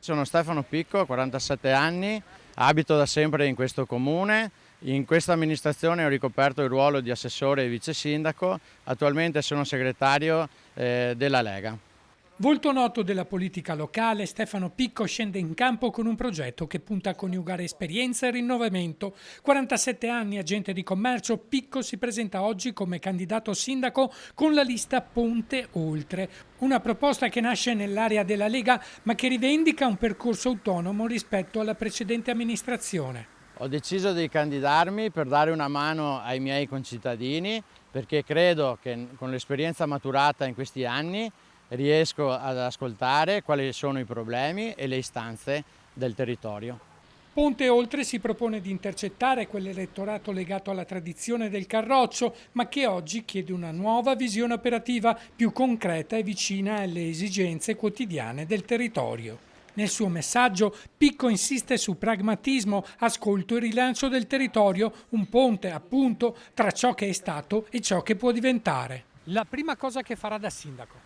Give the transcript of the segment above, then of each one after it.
Sono Stefano Picco, 47 anni, abito da sempre in questo comune. In questa amministrazione ho ricoperto il ruolo di assessore e vice sindaco, attualmente sono segretario della Lega. Volto noto della politica locale, Stefano Picco scende in campo con un progetto che punta a coniugare esperienza e rinnovamento. 47 anni, agente di commercio, Picco si presenta oggi come candidato sindaco con la lista Ponte Oltre, una proposta che nasce nell'area della Lega ma che rivendica un percorso autonomo rispetto alla precedente amministrazione. Ho deciso di candidarmi per dare una mano ai miei concittadini perché credo che con l'esperienza maturata in questi anni riesco ad ascoltare quali sono i problemi e le istanze del territorio. Ponte Oltre si propone di intercettare quell'elettorato legato alla tradizione del carroccio, ma che oggi chiede una nuova visione operativa più concreta e vicina alle esigenze quotidiane del territorio. Nel suo messaggio Picco insiste su pragmatismo, ascolto e rilancio del territorio, un ponte appunto tra ciò che è stato e ciò che può diventare. La prima cosa che farà da sindaco.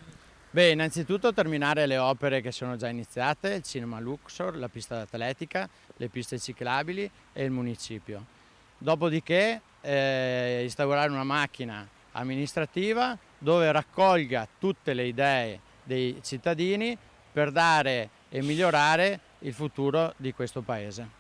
Beh, innanzitutto terminare le opere che sono già iniziate, il cinema Luxor, la pista atletica, le piste ciclabili e il municipio. Dopodiché instaurare una macchina amministrativa dove raccolga tutte le idee dei cittadini per dare e migliorare il futuro di questo paese.